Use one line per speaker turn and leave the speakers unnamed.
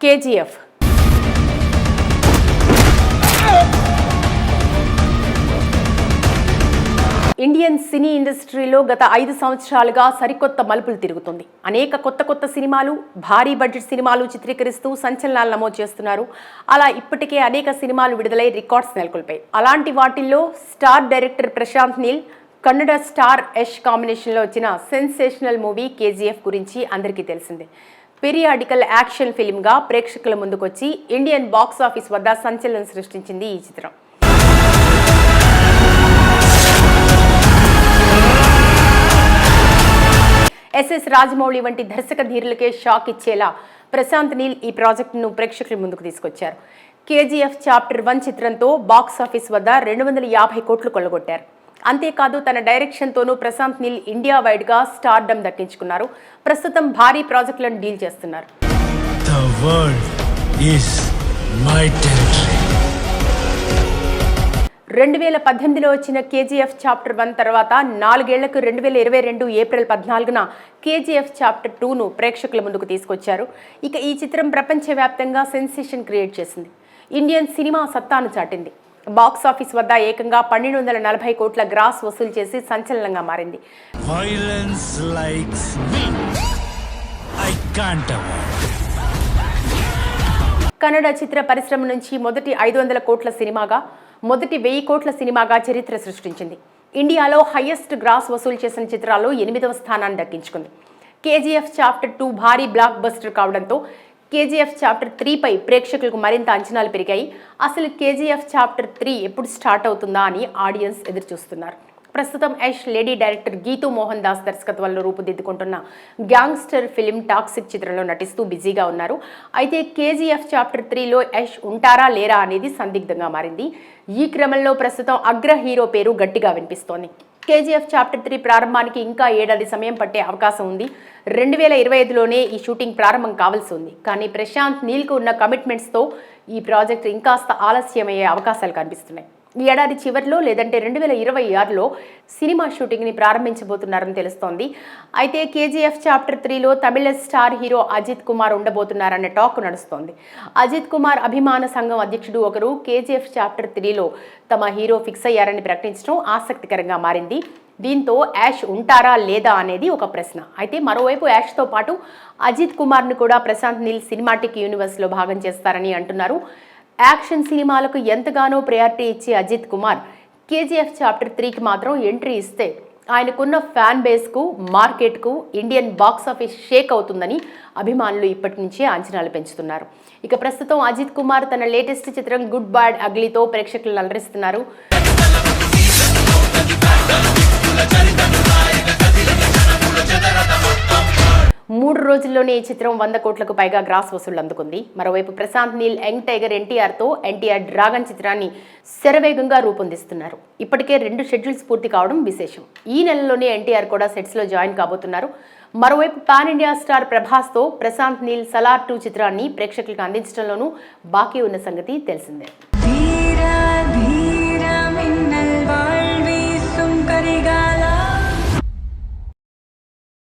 KGF Indian cine ఇండస్ట్రీలో గత 5 సంవత్సరాలుగా సరికొత్త మలుపులు తిరుగుతుంది. అనేక కొత్త సినిమాలు, భారీ బడ్జెట్ సినిమాలు చిత్రీకరిస్తూ సంచలనాలు నమోదు చేస్తున్నారు. అలా ఇప్పటికే అనేక సినిమాలు విడుదలై రికార్డ్స్ నెలకొల్పాయి. అలాంటి వాటిల్లో star director Prashanth Neel, Kannada star Yash కాంబినేషన్లో వచ్చిన సెన్సేషనల్ మూవీ కేజీఎఫ్ గురించి అందరికీ తెలిసిందే. పీరియాడికల్ యాక్షన్ ఫిల్మ్గా ప్రేక్షకుల ముందుకొచ్చి ఇండియన్ బాక్స్ ఆఫీస్ వద్ద సంచలనం సృష్టించింది ఈ చిత్రం. ఎస్ఎస్ రాజమౌళి వంటి దర్శక ధీరులకే షాక్ ఇచ్చేలా ప్రశాంత్ నీల్ ఈ ప్రాజెక్టును ప్రేక్షకుల ముందుకు తీసుకొచ్చారు. కేజీఎఫ్ చాప్టర్ 1 చిత్రంతో బాక్స్ ఆఫీస్ వద్ద 250 కోట్లు కొల్లగొట్టారు. అంతేకాదు తన డైరెక్షన్తోనూ ప్రశాంత్ నీల్ ఇండియా వైడ్గా స్టార్డమ్ దక్కించుకున్నారు. ప్రస్తుతం భారీ ప్రాజెక్టులను డీల్ చేస్తున్నారు. 2018లో వచ్చిన కేజీఎఫ్ చాప్టర్ 1 తర్వాత 4 ఏళ్లకు 2022 ఏప్రిల్ 14న కేజీఎఫ్ చాప్టర్ 2ను ప్రేక్షకుల ముందుకు తీసుకొచ్చారు. ఇక ఈ చిత్రం ప్రపంచవ్యాప్తంగా సెన్సేషన్ క్రియేట్ చేసింది. ఇండియన్ సినిమా సత్తాను చాటింది. బాక్స్ ఆఫీస్ వద్ద ఏకంగా 1240 కోట్ల గ్రాస్ వసూలు చేసి సంచలనంగా మారింది. కన్నడ చిత్ర పరిశ్రమ నుంచి మొదటి 500 కోట్ల సినిమాగా, మొదటి 1000 కోట్ల సినిమాగా చరిత్ర సృష్టించింది. ఇండియాలో హైయెస్ట్ గ్రాస్ వసూలు చేసిన చిత్రాల్లో 8వ స్థానాన్ని దక్కించుకుంది. కేజీఎఫ్ చాప్టర్ 2 భారీ బ్లాక్ బస్టర్ కావడంతో కేజీఎఫ్ చాప్టర్ 3పై ప్రేక్షకులకు మరింత అంచనాలు పెరిగాయి. అసలు కేజీఎఫ్ చాప్టర్ 3 ఎప్పుడు స్టార్ట్ అవుతుందా అని ఆడియన్స్ ఎదురుచూస్తున్నారు. ప్రస్తుతం యష్ లేడీ డైరెక్టర్ గీతూ మోహన్ దాస్ దర్శకత్వంలో రూపుదిద్దుకుంటున్న గ్యాంగ్స్టర్ ఫిలిం టాక్సిక్ చిత్రంలో నటిస్తూ బిజీగా ఉన్నారు. అయితే కేజీఎఫ్ చాప్టర్ 3లో యష్ ఉంటారా లేరా అనేది సందిగ్ధంగా మారింది. ఈ క్రమంలో ప్రస్తుతం అగ్ర హీరో పేరు గట్టిగా వినిపిస్తోంది. కేజీఎఫ్ చాప్టర్ 3 ప్రారంభానికి ఇంకా 7 ఏడాది సమయం పట్టే అవకాశం ఉంది. 2025లోనే ఈ షూటింగ్ ప్రారంభం కావాల్సి ఉంది. కానీ ప్రశాంత్ నీల్కు ఉన్న కమిట్మెంట్స్తో ఈ ప్రాజెక్ట్ ఇంకాస్త ఆలస్యమయ్యే అవకాశాలు కనిపిస్తున్నాయి. ఈ ఏడాది చివరిలో లేదంటే 2026లో సినిమా షూటింగ్ని ప్రారంభించబోతున్నారని తెలుస్తోంది. అయితే కేజీఎఫ్ చాప్టర్ 3లో తమిళ స్టార్ హీరో అజిత్ కుమార్ ఉండబోతున్నారన్న టాక్ నడుస్తోంది. అజిత్ కుమార్ అభిమాన సంఘం అధ్యక్షుడు ఒకరు కేజీఎఫ్ చాప్టర్ 3లో తమ హీరో ఫిక్స్ అయ్యారని ప్రకటించడం ఆసక్తికరంగా మారింది. దీంతో యాష్ ఉంటారా లేదా అనేది ఒక ప్రశ్న. అయితే మరోవైపు యాష్తో పాటు అజిత్ కుమార్ను కూడా ప్రశాంత్ నీల్ సినిమాటిక్ యూనివర్స్లో భాగం చేస్తారని అంటున్నారు. యాక్షన్ సినిమాలకు ఎంతగానో ప్రయారిటీ ఇచ్చే అజిత్ కుమార్ కేజీఎఫ్ చాప్టర్ 3కి మాత్రం ఎంట్రీ ఇస్తే ఆయనకున్న ఫ్యాన్ బేస్కు, మార్కెట్కు ఇండియన్ బాక్స్ ఆఫీస్ షేక్ అవుతుందని అభిమానులు ఇప్పటి నుంచే అంచనాలు పెంచుతున్నారు. ఇక ప్రస్తుతం అజిత్ కుమార్ తన లేటెస్ట్ చిత్రం గుడ్ బ్యాడ్ అగ్లీతో ప్రేక్షకులను అలరిస్తున్నారు. 3 రోజుల్లోనే ఈ చిత్రం 100 కోట్లకు పైగా గ్రాస్ వసూళ్లు అందుకుంది. మరోవైపు ప్రశాంత్ నీల్ యంగ్ టైగర్ ఎన్టీఆర్తో ఎన్టీఆర్ డ్రాగన్ చిత్రాన్ని శరవేగంగా రూపొందిస్తున్నారు. ఇప్పటికే 2 షెడ్యూల్స్ పూర్తి కావడం విశేషం. ఈ నెలలోనే ఎన్టీఆర్ కూడా సెట్స్లో జాయిన్ కాబోతున్నారు. మరోవైపు పాన్ ఇండియా స్టార్ ప్రభాస్తో ప్రశాంత్ నీల్ సలార్ 2 చిత్రాన్ని ప్రేక్షకులకు అందించడంలోనూ బాకీ ఉన్న సంగతి తెలిసిందే.